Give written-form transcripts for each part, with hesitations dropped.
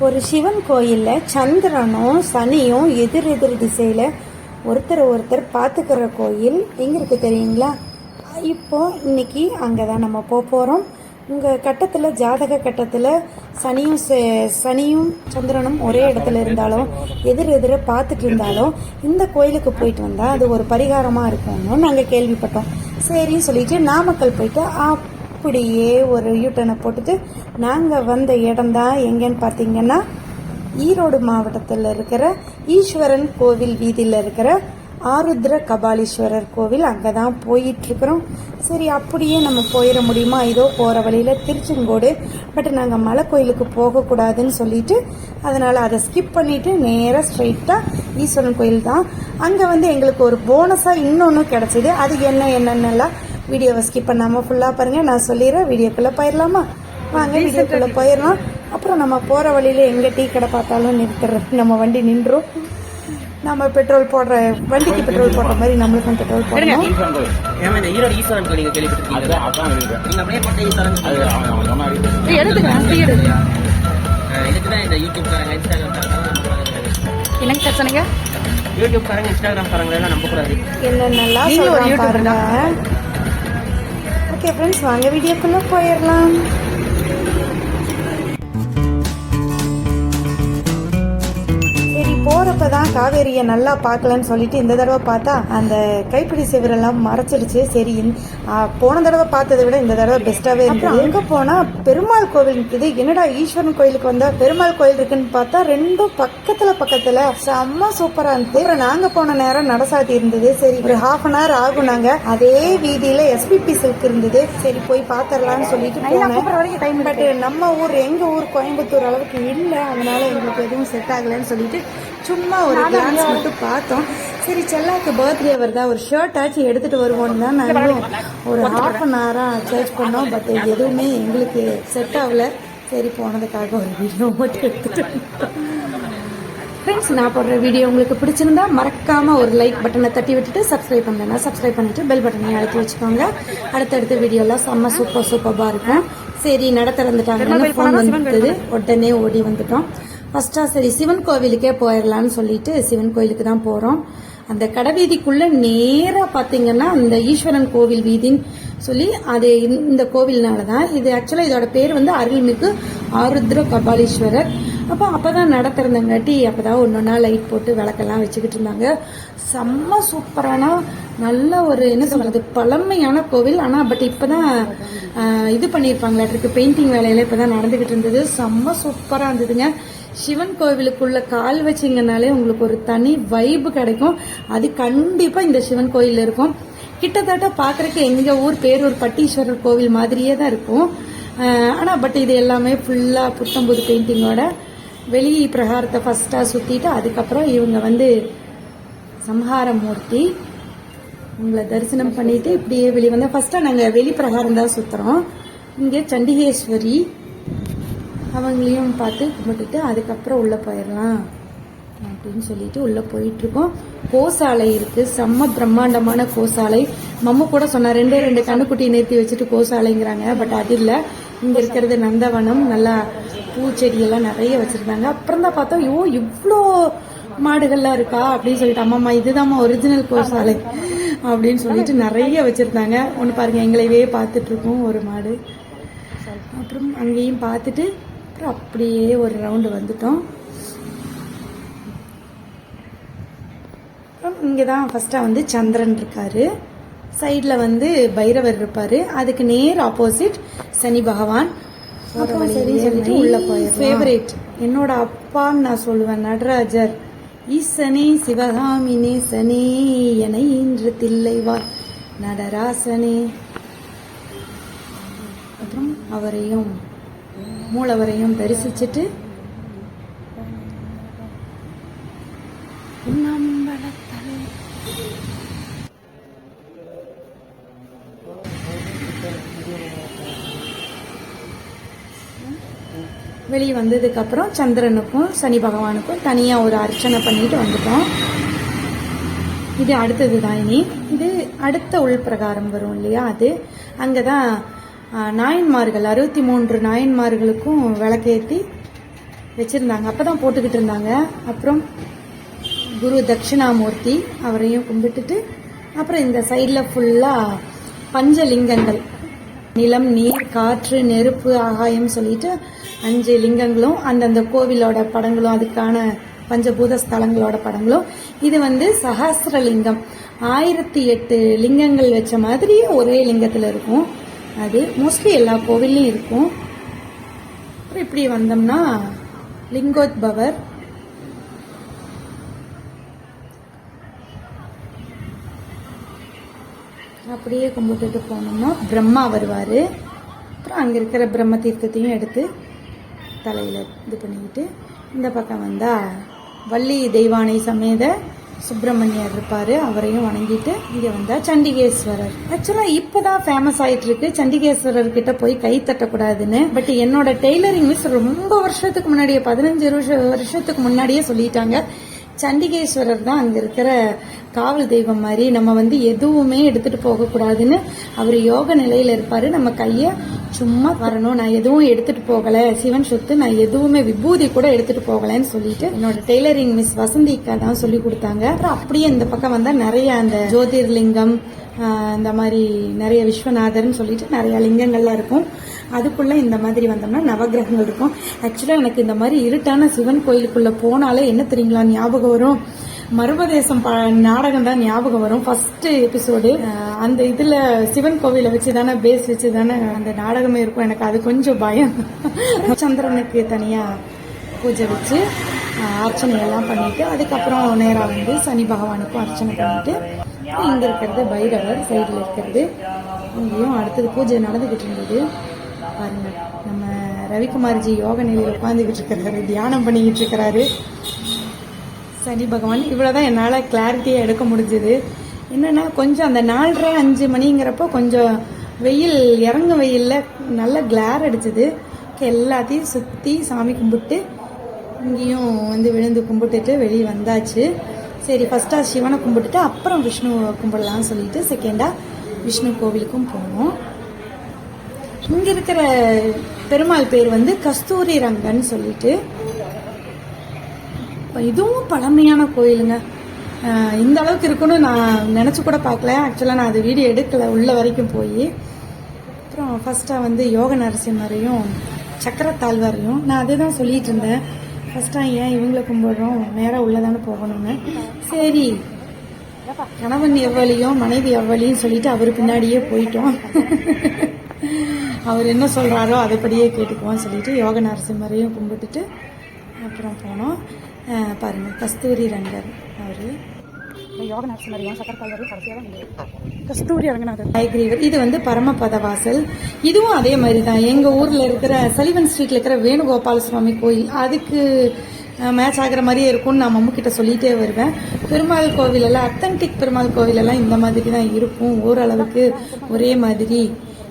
ஒரு சிவன் கோயில்ல சந்திரனும் சனியும் எதிர் எதிர் திசையில ஒருத்தர் பார்த்துக்கிற கோயில் எங்க இருக்கு தெரியுங்களா? இப்போ இன்னைக்கு அங்கதான் நம்ம போறோம். உங்க கட்டத்துல ஜாதக கட்டத்துல சனியும் சந்திரனும் ஒரே இடத்துல இருந்தாலும் எதிர பார்த்துட்டு இருந்தாலும் இந்த கோயிலுக்கு போயிட்டு வந்தா அது ஒரு பரிகாரமா இருக்கும்னு நாங்க கேள்விப்பட்டோம். சரின்னு சொல்லிட்டு நாமக்கல் போயிட்டு அப்படியே ஒரு யூட்டனை போட்டுட்டு நாங்கள் வந்த இடம்தான் எங்கன்னு பார்த்தீங்கன்னா ஈரோடு மாவட்டத்தில் இருக்கிற ஈஸ்வரன் கோவில் வீதியில் இருக்கிற ஆருத்ர கபாலீஸ்வரர் கோவில். அங்கே தான் போயிட்டுருக்குறோம். சரி, அப்படியே நம்ம போயிட முடியுமா? இதோ போகிற வழியில் திருச்செங்கோடு, பட் நாங்கள் மலை கோயிலுக்கு போகக்கூடாதுன்னு சொல்லிட்டு அதனால் அதை ஸ்கிப் பண்ணிவிட்டு நேராக ஸ்ட்ரைட்டாக ஈஸ்வரன் கோயில் தான். அங்கே எங்களுக்கு ஒரு போனஸாக இன்னொன்று கிடச்சிது. அது என்னென்னலாம் வீடியோவை ஸ்கிப் பண்ணாமல் ஃபுல்லாக பாருங்கள். நான் சொல்லிடுறேன். வீடியோக்குள்ளே போயிடலாமா? வாங்க வீடியோக்குள்ளே போயிடலாம். அப்புறம் நம்ம போகிற வழியில் எங்கே டீ கடை பார்த்தாலும் நிறுத்துறது, நம்ம வண்டி நின்றும். நம்ம பெட்ரோல் போடுற வண்டிக்கு பெட்ரோல் போடுற மாதிரி நம்மளுக்கும் பெட்ரோல் போடணும். என்னென்னலாம் சொல்றாங்க பாருங்க. ஓகே ஃப்ரெண்ட்ஸ், வாங்க வீடியோக்குள்ள போயிடலாம். போறப்பதான் காவேரியை நல்லா பார்க்கலன்னு சொல்லிட்டு இந்த தடவை பார்த்தா அந்த கைப்பிடி சிவரெல்லாம் மறைச்சிடுச்சு. சரி, போன தடவை பார்த்ததை விட இந்த தடவை பெஸ்டாவே இருந்தது. அங்க போனா பெருமாள் கோவில் இருக்குது. என்னடா ஈஸ்வரன் கோயிலுக்கு வந்தா பெருமாள் கோயில் இருக்குன்னு பார்த்தா ரெண்டும் பக்கத்துல செம்ம சூப்பரா இருந்துச்சு. அப்புறம் நாங்க போன நேரம் நடசாத்தி இருந்தது. சரி, ஒரு ½ ஆகும். நாங்க அதே வீதியில SPP சில்க் இருந்தது. சரி, போய் பாத்திரலாம்னு சொல்லிட்டு போனேன். பட் நம்ம ஊர், எங்க ஊர் கோயம்புத்தூர் அளவுக்கு இல்லை. அதனால எங்களுக்கு எதுவும் செட் ஆகலன்னு சொல்லிட்டு சும்மா ஒரு கிளான்ஸ் மட்டும் பார்த்தோம். சரி, செல்லாக்கு பர்த்டே வருதா, ஒரு ஷர்ட் ஆச்சு எடுத்துட்டு வருவோம்னு தான் நாங்களும் ஒரு ½ சர்ச் பண்ணோம். பட் எதுவுமே எங்களுக்கு செட் ஆகல. சரி, போனதுக்காக ஒரு வீடியோ மட்டும் எடுத்துட்டு ஃப்ரெண்ட்ஸ், நான் போடுற வீடியோ உங்களுக்கு பிடிச்சிருந்தா மறக்காம ஒரு லைக் பட்டனை தட்டி விட்டுட்டு சப்ஸ்கிரைப் பண்ணலன்னா சப்ஸ்கிரைப் பண்ணிட்டு பெல் பட்டனை அழுத்தி வச்சுக்கோங்க. அடுத்தடுத்த வீடியோலாம் செம்ம சூப்பராக இருக்கும். சரி, நட திறந்துட்டாங்கன்னு ஃபோன் வந்துட்டது. உடனே ஓடி வந்துட்டோம். ஃபர்ஸ்டா சரி சிவன் கோவிலுக்கே போயிடலான்னு சொல்லிட்டு சிவன் கோயிலுக்கு தான் போறோம். அந்த கடைவீதிக்குள்ள நேரா பாத்தீங்கன்னா அந்த ஈஸ்வரன் கோவில் வீதின்னு சொல்லி அது இந்த கோவில்னாலதான் இது. ஆக்சுவலா இதோட பேர் அருள்மிகு ஆருத்ர கபாலீஸ்வரர். அப்பதான் நட திறந்தங்காட்டி அப்பதான் ஒன்னொன்னா லைட் போட்டு விளக்கெல்லாம் வச்சுக்கிட்டு இருந்தாங்க. செம்ம சூப்பரான நல்ல ஒரு என்ன சொல்றது பழமையான கோவில். ஆனா பட் இப்பதான் இது பண்ணிருப்பாங்களாட்டிருக்கு, பெயிண்டிங் வேலையில இப்பதான் நடந்துகிட்டு இருந்தது. செம்ம சூப்பரா இருந்ததுங்க. சிவன் கோவிலுக்குள்ள கால் வச்சிங்கனாலே உங்களுக்கு ஒரு தனி வைப்பு கிடைக்கும். அது கண்டிப்பா இந்த சிவன் கோயில் இருக்கும். கிட்டத்தட்ட பாக்குறதுக்கு எங்க ஊர் பேரூர் பட்டீஸ்வரர் கோவில் மாதிரியே தான் இருக்கும். ஆனா பட் இது எல்லாமே ஃபுல்லா புத்தம்புது பெயிண்டிங்கோட. வெளி பிரகாரத்தை ஃபர்ஸ்டா சுத்திட்டு அதுக்கப்புறம் இவங்க சம்ஹார மூர்த்தி உங்களை தரிசனம் பண்ணிட்டு இப்படியே வெளியே வந்தா. ஃபர்ஸ்டா நாங்க வெளி பிரகாரம் தான் சுத்துறோம். இங்க சண்டிகேஸ்வரி அவங்களையும் பார்த்து கும்பிட்டுட்டு அதுக்கப்புறம் உள்ள போயிடலாம் அப்படின்னு சொல்லிட்டு உள்ள போயிட்டு இருக்கோம். கோசாலை இருக்கு, செம்ம பிரம்மாண்டமான கோசாலை. மம்மு கூட சொன்னா 2 கண்ணுக்குட்டி நிறுத்தி வச்சுட்டு கோசாலைங்கிறாங்க. பட் அது இல்ல, இங்க இருக்கிறது நந்தவனம். நல்லா பூச்செடி எல்லாம் நிறைய வச்சிருந்தாங்க. அப்புறம் தான் பார்த்தோம், ஐயோ இவ்வளோ மாடுகள்லாம் இருக்கா அப்படின்னு சொல்லிட்டு, அம்மாம்மா இதுதான் ஒரிஜினல் கோசாலை அப்படின்னு சொல்லிட்டு நிறைய வச்சிருந்தாங்க. ஒன்று பாருங்க, எங்களையே பார்த்துட்டு இருக்கோம் ஒரு மாடு. அப்புறம் அங்கேயும் பார்த்துட்டு அப்புறம் அப்படியே ஒரு ரவுண்டு வந்துட்டோம். இங்கதான் ஃபர்ஸ்டா சந்திரன் இருக்காரு. சைட்ல பைரவர் இருப்பாரு. அதுக்கு நேர் ஆப்போசிட் சனி பகவான். சொல்லிட்டு உள்ள போய் ஃபேவரேட் என்னோட அப்பான்னு நான் சொல்லுவேன், நடராஜர். ஈசனே சிவகாமினே சனே என இன்று தில்லைவார் நடராசனே. அப்புறம் அவரையும் மூலவரையும் தரிசிச்சுட்டு வெளியே வந்ததுக்கு அப்புறம் சந்திரனுக்கும் சனி பகவானுக்கும் தனியா ஒரு அர்ச்சனை பண்ணிட்டு வந்துட்டோம். இது அடுத்தது தான். இனி இது அடுத்த உள் பிரகாரம் வரும் இல்லையா, அது அங்கதான் நாயன்மார்கள் 63 நாயன்மார்களுக்கும் விளக்கேற்றி வச்சுருந்தாங்க, அப்போ தான் போட்டுக்கிட்டு இருந்தாங்க. அப்புறம் குரு தட்சிணாமூர்த்தி அவரையும் கும்பிட்டுட்டு அப்புறம் இந்த சைடில் ஃபுல்லாக பஞ்சலிங்கங்கள், நிலம், நீர், காற்று, நெருப்பு, ஆகாயம் சொல்லிட்டு 5 லிங்கங்களும் அந்தந்த கோவிலோட படங்களும் அதுக்கான பஞ்சபூத ஸ்தலங்களோட படங்களும். இது வந்து சஹஸ்ரலிங்கம், 1008 லிங்கங்கள் வச்ச மாதிரி ஒரே லிங்கத்தில் இருக்கும். அது மோஸ்ட்லி எல்லா கோவில்லையும் இருக்கும். அப்புறம் இப்படி வந்தோம்னா லிங்கோத்பவர், அப்படியே கும்பிட்டுட்டு போனோம்னா பிரம்மா வருவார். அப்புறம் அங்கே இருக்கிற பிரம்ம தீர்த்தத்தையும் எடுத்து தலையில் இது பண்ணிக்கிட்டு இந்த பக்கம் வந்தால் வள்ளி தெய்வானை சமேத சுப்பிரமணியர் இருப்பார், அவரையும் வணங்கிட்டு இங்கே வந்தால் சண்டிகேஸ்வரர். ஆக்சுவலாக இப்போ தான் ஃபேமஸ் ஆகிட்டு இருக்கு சண்டிகேஸ்வரர் கிட்ட போய் கை தட்டக்கூடாதுன்னு. பட் என்னோட டெய்லரிங் மிஸ் ரொம்ப வருஷத்துக்கு முன்னாடியே 15 வருஷத்துக்கு முன்னாடியே சொல்லிட்டாங்க, சண்டிகேஸ்வரர் தான் அங்கே இருக்கிற காவல் தெய்வம் மாதிரி, நம்ம வந்து எதுவுமே எடுத்துட்டு போகக்கூடாதுன்னு. அவர் யோக நிலையில் இருப்பார், நம்ம கையை சும்மா வரணும், நான் எதுவும் எடுத்துட்டு போகலை, சிவன் சொத்து, நான் எதுவுமே விபூதி கூட எடுத்துட்டு போகலைன்னு சொல்லிட்டு என்னோட டெய்லரிங் மிஸ் வசந்திக்கா தான் சொல்லி கொடுத்தாங்க. அப்புறம் அப்படியே இந்த பக்கம் வந்தால் நிறைய அந்த ஜோதிர்லிங்கம், இந்த மாதிரி நிறைய விஸ்வநாதர்னு சொல்லிட்டு நிறைய லிங்கங்கள்லாம் இருக்கும். அதுக்குள்ள இந்த மாதிரி வந்தோம்னா நவகிரகங்கள் இருக்கும். ஆக்சுவலாக எனக்கு இந்த மாதிரி இருட்டான சிவன் கோயிலுக்குள்ள போனாலே என்ன தெரியுங்களா ஞாபகம் வரும், மர்மதேசம் நாடகம் தான் ஞாபகம் வரும். ஃபர்ஸ்ட் எபிசோடு அந்த இதுல சிவன் கோவிலை வச்சு தானே பேஸ் வச்சு தானே அந்த நாடகமே இருக்கும். எனக்கு அது கொஞ்சம் பயம். சந்திரனுக்கு தனியா பூஜை வச்சு அர்ச்சனை எல்லாம் பண்ணிட்டு அதுக்கப்புறம் நேராக வந்து சனி பகவானுக்கும் அர்ச்சனை பண்ணிட்டு இங்க இருக்கிறது பைரவர், சைடில் இருக்கிறது இங்கேயும் அடுத்தது பூஜை நடந்துகிட்டு இருந்தது. பாருங்க, நம்ம ரவிக்குமார்ஜி யோக நிலையில் உட்காந்துக்கிட்டு இருக்கிறாரு, தியானம் பண்ணிக்கிட்டு இருக்கிறாரு சனி பகவான். இவ்வளோதான் என்னால் கிளாரிட்டியாக எடுக்க முடிஞ்சது. என்னென்னா கொஞ்சம் அந்த 4:30-5 மணிங்கிறப்போ கொஞ்சம் வெயில் இறங்க வெயிலில் நல்ல கிளார் அடிச்சது. எல்லாத்தையும் சுற்றி சாமி கும்பிட்டு இங்கேயும் வந்து விழுந்து கும்பிட்டுட்டு வெளியே வந்தாச்சு. சரி, ஃபஸ்ட்டாக சிவனை கும்பிட்டுட்டு அப்புறம் விஷ்ணு கும்பிடலான்னு சொல்லிட்டு செகண்டாக விஷ்ணு கோவிலுக்கும் போனோம். இங்கே இருக்கிற பெருமாள் பேர் வந்து கஸ்தூரி ரங்கன்னு சொல்லிட்டு, இதுவும் பழமையான கோயிலுங்க. இந்த அளவுக்கு இருக்குன்னு நான் நினச்சி கூட பார்க்கல. ஆக்சுவலாக நான் அது வீடியோ எடுக்கலை உள்ள வரைக்கும் போய். அப்புறம் ஃபஸ்ட்டாக வந்து யோக நரசிம்மரையும் சக்கரத்தாழ்வாரையும் நான் அதே தான் சொல்லிட்டு இருந்தேன். ஃபஸ்ட்டாக ஏன் இவங்களை கும்பிடுறோம், நேராக உள்ளதானே போகணும்னு. சரி, கணவன் எவ்வளியும் மனைவி எவ்வளியும் சொல்லிட்டு அவர் பின்னாடியே போயிட்டோம். அவர் என்ன சொல்கிறாரோ அதைப்படியே கேட்டுக்குவோம் சொல்லிட்டு யோக நரசிம்மரையும் கும்பிட்டுட்டு அப்புறம் போனோம். பாருங்க, கஸ்தூரி ரங்கர் அவர் யோக நரசிம்மரையும் கஸ்தூரி ரங்கநாதர் ஹயக்ரீவர். இது வந்து பரமபத வாசல். இதுவும் அதே மாதிரி தான் எங்கள் ஊரில் இருக்கிற சலிவன் ஸ்ட்ரீட்டில் இருக்கிற வேணுகோபால சுவாமி கோயில், அதுக்கு மேட்ச் ஆகிற மாதிரியே இருக்கும்னு நான் மம்முக்கிட்ட சொல்லிகிட்டே வருவேன். பெருமாள் கோவிலெல்லாம் அத்தன்டிக் பெருமாள் கோவிலெல்லாம் இந்த மாதிரி தான் இருக்கும், ஓரளவுக்கு ஒரே மாதிரி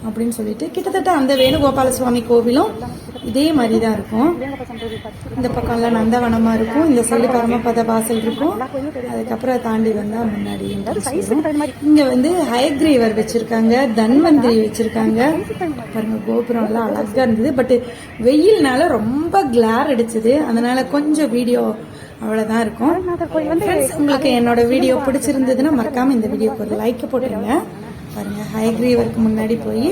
அப்படின்னு சொல்லிட்டு. கிட்டத்தட்ட அந்த வேணுகோபால சுவாமி கோவிலும் இதே மாதிரி தான் இருக்கும். இந்த பக்கம்லாம் நந்தவனமாக இருக்கும், இந்த சைடு பரமபத வாசல் இருக்கும். அதுக்கப்புறம் தாண்டி வந்தால் முன்னாடி இங்கே வந்து ஹயக்ரீவர் வச்சுருக்காங்க, தன்வந்திரி வச்சுருக்காங்க. பாருங்க, கோபுரம்லாம் அழகாக இருந்தது. பட் வெயில்னால ரொம்ப கிளார் அடிச்சது, அதனால கொஞ்சம் வீடியோ அவ்வளோதான் இருக்கும். உங்களுக்கு என்னோட வீடியோ பிடிச்சிருந்ததுன்னா மறக்காமல் இந்த வீடியோக்கு ஒரு லைக் போட்டுருங்க. பாருங்க, ஹயக்ரீவருக்கு முன்னாடி போய்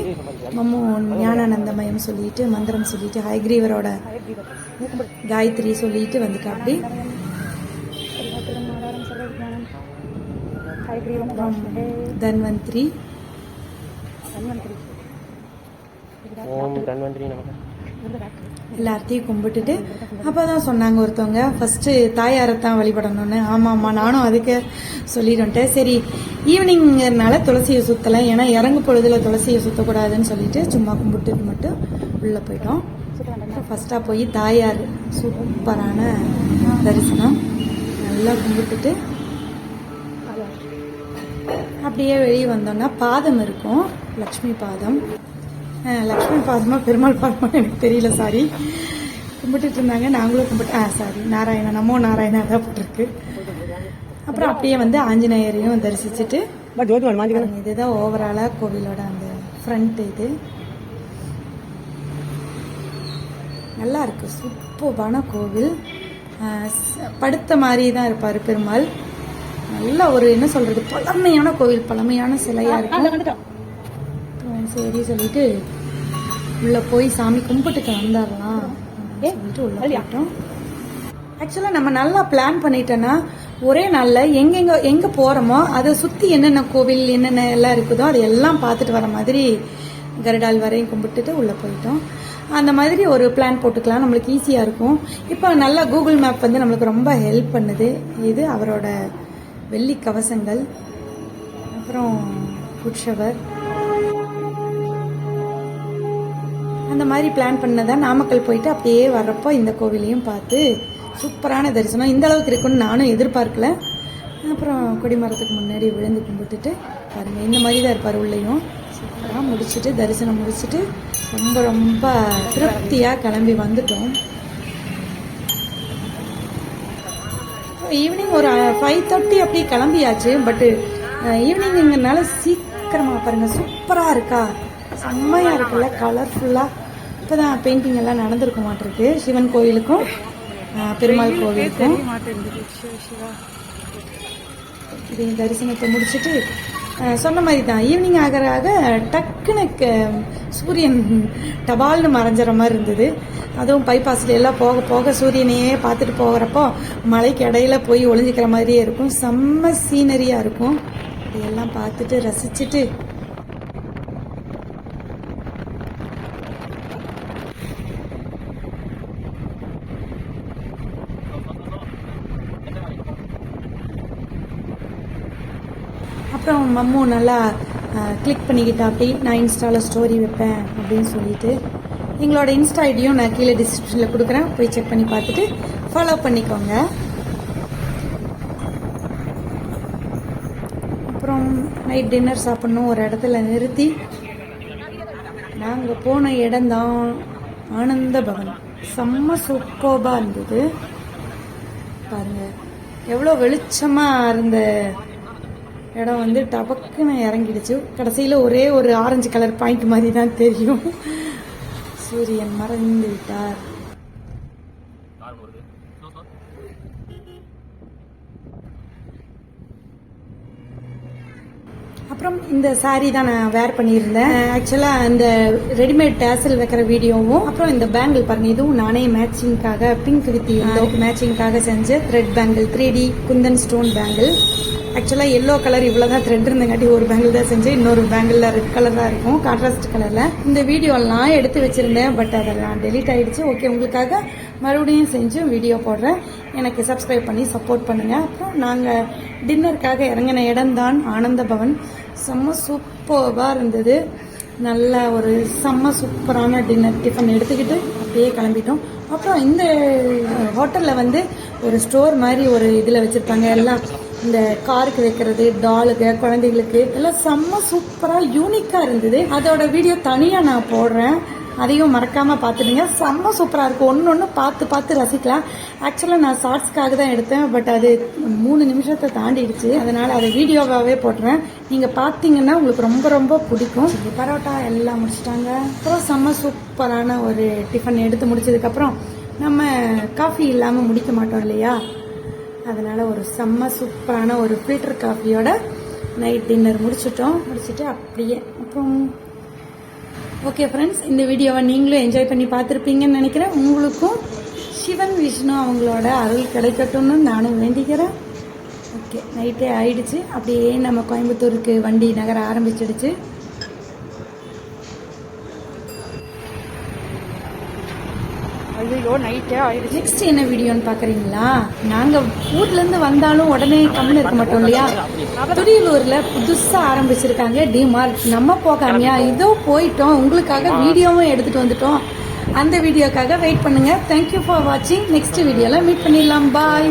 மம்மு ஞானானந்தமயம் சொல்லிட்டு மந்திரம் சொல்லிட்டு ஹயக்ரீவரோட காயத்ரி சொல்லிட்டு வந்துட்டு அப்படி தன்வந்திரி எல்லாத்தையும் கும்பிட்டுட்டு அப்போதான் சொன்னாங்க ஒருத்தவங்க, ஃபர்ஸ்ட் தாயாரைத்தான் வழிபடணும்னு. ஆமாம்மா, நானும் அதுக்கு சொல்லிட்டு சரி ஈவினிங்கிறதுனால துளசியை சுற்றலாம், ஏன்னா இறங்கு பொழுதுல துளசியை சுற்றக்கூடாதுன்னு சொல்லிட்டு சும்மா கும்பிட்டுட்டு மட்டும் உள்ளே போயிட்டோம். ஃபர்ஸ்ட்டாக போய் தாயார் சூப்பரான தரிசனம் நல்லா கும்பிட்டுட்டு அப்படியே வெளியே வந்தோம்னா பாதம் இருக்கும், லக்ஷ்மி பாதம். லக்ஷ்மி பாதமா பெருமாள் பாதமா எனக்கு தெரியல, சாரி. கும்பிட்டுட்டு இருந்தாங்க, நாங்களும் கும்பிட்டு சாரி நாராயணா, நமோ நாராயணா தான் போட்டிருக்கு. அப்புறம் அப்படியே வந்து ஆஞ்சநேயரையும் தரிசிச்சுட்டு இதுதான் ஓவராலாக கோவிலோட அந்த ஃப்ரண்ட். இது நல்லா இருக்குது. சூப்பரான கோவில். படுத்த மாதிரி தான் இருப்பார் பெருமாள். நல்ல ஒரு என்ன சொல்கிறது, பழமையான கோவில், பழமையான சிலையாக இருக்கும். சரி சொல்லிட்டு உள்ளே போய் சாமி கும்பிட்டுட்டு வந்தாரலாம் சொல்லிட்டு உள்ளே போயிட்டோம். ஆக்சுவலாக நம்ம நல்லா பிளான் பண்ணிட்டோன்னா ஒரே நாளில் எங்கே போகிறோமோ அதை சுற்றி என்னென்ன கோவில் என்னென்ன எல்லாம் இருக்குதோ அதை எல்லாம் பார்த்துட்டு வர மாதிரி கருடால் வரையும் கும்பிட்டுட்டு உள்ளே போயிட்டோம். அந்த மாதிரி ஒரு பிளான் போட்டுக்கலாம், நம்மளுக்கு ஈஸியாக இருக்கும். இப்போ நல்லா கூகுள் மேப் வந்து நம்மளுக்கு ரொம்ப ஹெல்ப் பண்ணுது. இது அவரோட வெள்ளி கவசங்கள், அப்புறம் குட்ஷவர், அந்த மாதிரி பிளான் பண்ணதான் நாமக்கல் போயிட்டு அப்படியே வர்றப்போ இந்த கோவிலையும் பார்த்து சூப்பரான தரிசனம். இந்த அளவுக்கு இருக்குன்னு நானும் எதிர்பார்க்கல. அப்புறம் கொடிமரத்துக்கு முன்னாடி விழுந்து கும்பிட்டுட்டு பாருங்கள், இந்த மாதிரி தான் இருப்பார் உள்ளேயும். சூப்பராக முடிச்சுட்டு தரிசனம் முடிச்சுட்டு ரொம்ப ரொம்ப திருப்தியாக கிளம்பி வந்துட்டோம். ஈவினிங் ஒரு 5:30 அப்படி கிளம்பியாச்சு. பட்டு ஈவினிங்கிறதுனால சீக்கிரமாக பாருங்கள், சூப்பராக இருக்கா, செம்மையாக இருக்குல்ல, கலர்ஃபுல்லாக. இப்போ தான் பெயிண்டிங் எல்லாம் நடந்திருக்க மாட்டிருக்கு. சிவன் கோயிலுக்கும் பெருமாள் கோவிலுக்கும் இதையும் தரிசனத்தை முடிச்சுட்டு சொன்ன மாதிரி தான் ஈவினிங் ஆகிற டக்குன்னு சூரியன் டபால்னு மறைஞ்சிற மாதிரி இருந்தது. அதுவும் பைபாஸில் எல்லாம் போக போக சூரியனையே பார்த்துட்டு போகிறப்போ மலைக்கு இடையில போய் ஒளிஞ்சிக்கிற மாதிரியே இருக்கும். செம்ம சீனரியாக இருக்கும். இதையெல்லாம் பார்த்துட்டு ரசிச்சுட்டு அப்புறம் மம்மு நல்லா கிளிக் பண்ணிக்கிட்டா. அப்படி நான் இன்ஸ்டாவில் ஸ்டோரி வைப்பேன் அப்படின்னு சொல்லிட்டு எங்களோட இன்ஸ்டா ஐடியும் நான் கீழே டிஸ்கிரிப்ஷனில் கொடுக்குறேன், போய் செக் பண்ணி பார்த்துட்டு ஃபாலோ பண்ணிக்கோங்க. அப்புறம் நைட் டின்னர் சாப்பிட்ணும் ஒரு இடத்துல நிறுத்தி. நாங்கள் போன இடம்தான் ஆனந்த பவன். செம்ம சூப்பராக இருந்தது பாருங்கள். எவ்வளோ வெளிச்சமாக இருந்த இடம் வந்து டபக்குன்னு இறங்கிடுச்சு. கடைசியில் ஒரே ஒரு ஆரஞ்சு கலர் பாயிண்ட் மாதிரி தான் தெரியும். சூரியன் மறைந்து விட்டார். அப்புறம் இந்த சாரீ தான் நான் வேர் பண்ணியிருந்தேன். ஆக்சுவலாக இந்த ரெடிமேட் டேசல் வைக்கிற வீடியோவும் அப்புறம் இந்த பேங்கிள் பாருங்க, இதுவும் நானே மேட்சிங்காக பிங்க் வித் மேட்சிங்காக செஞ்ச thread bangle, 3D Kundan stone bangle. ஆக்சுவலாக எல்லோ கலர் இவ்வளோதான் த்ரெட் இருந்தங்காட்டி ஒரு பேங்கிள் தான் செஞ்சேன். இன்னொரு பேங்கிளில் ரெட் கலர் தான் இருக்கும், கான்ட்ராஸ்ட் கலரில். இந்த வீடியோலாம் எடுத்து வச்சுருந்தேன், பட் அதெல்லாம் டெலீட் ஆகிடுச்சு. ஓகே, உங்களுக்காக மறுபடியும் செஞ்சு வீடியோ போடுறேன். எனக்கு சப்ஸ்கிரைப் பண்ணி சப்போர்ட் பண்ணுங்கள். அப்புறம் நாங்கள் டின்னருக்காக இறங்கின இடம்தான் ஆனந்த பவன். செம்ம சூப்பராக இருந்தது. நல்ல ஒரு செம்ம சூப்பரான டிஃபன் எடுத்துக்கிட்டு அப்படியே கிளம்பிட்டோம். அப்புறம் இந்த ஹோட்டலில் வந்து ஒரு ஸ்டோர் மாதிரி ஒரு இதில் வச்சுருப்பாங்க. எல்லாம் இந்த காருக்கு வைக்கிறது, டாலுக்கு, குழந்தைகளுக்கு எல்லாம் செம்ம சூப்பராக யூனிக்காக இருந்தது. அதோட வீடியோ தனியாக நான் போடுறேன், அதையும் மறக்காமல் பார்த்துடுங்க. செம்ம சூப்பராக இருக்கும். ஒன்று பார்த்து பார்த்து ரசிக்கலாம். ஆக்சுவலாக நான் ஷார்ட்ஸ்க்காக தான் எடுத்தேன், பட் அது 3 நிமிஷத்தை தாண்டிடுச்சு. அதனால் அதை வீடியோவாகவே போட்டுறேன். நீங்கள் பார்த்தீங்கன்னா உங்களுக்கு ரொம்ப ரொம்ப பிடிக்கும். பரோட்டா எல்லாம் முடிச்சிட்டாங்க. அப்புறம் செம்ம சூப்பரான ஒரு டிஃபன் எடுத்து முடிச்சதுக்கப்புறம் நம்ம காஃபி இல்லாமல் முடிக்க மாட்டோம் இல்லையா, அதனால் ஒரு செம்ம சூப்பரான ஒரு ஃபில்டர் காஃபியோட நைட் டின்னர் முடிச்சுட்டு அப்படியே அப்புறம் ஓகே ஃப்ரெண்ட்ஸ், இந்த வீடியோவை நீங்களும் என்ஜாய் பண்ணி பார்த்துருப்பீங்கன்னு நினைக்கிறேன். உங்களுக்கும் சிவன் விஷ்ணு அவங்களோட அருள் கிடைக்கட்டும்னு நானும் வேண்டிக்கிறேன். ஓகே, நைட்டே ஆயிடுச்சு. அப்படியே நம்ம கோயம்புத்தூருக்கு வண்டி நகர ஆரம்பிச்சிடுச்சு. ஐயோ, நைட்டே ஆயிடுச்சு. நெக்ஸ்ட் என்ன வீடியோன்னு பார்க்குறீங்களா? நாங்கள் ஊர்லேருந்து வந்தாலும் உடனே கம்முன்னு இருக்க மாட்டோம் இல்லையா. துடியலூரில் புதுசாக ஆரம்பிச்சிருக்காங்க டிமார்ட். நம்ம போகாமையா இதோ போயிட்டோம். உங்களுக்காக வீடியோவும் எடுத்துகிட்டு வந்துட்டோம். அந்த வீடியோக்காக வெயிட் பண்ணுங்கள். தேங்க்யூ ஃபார் வாட்சிங். நெக்ஸ்ட் வீடியோவில் மீட் பண்ணிடலாம். பாய்.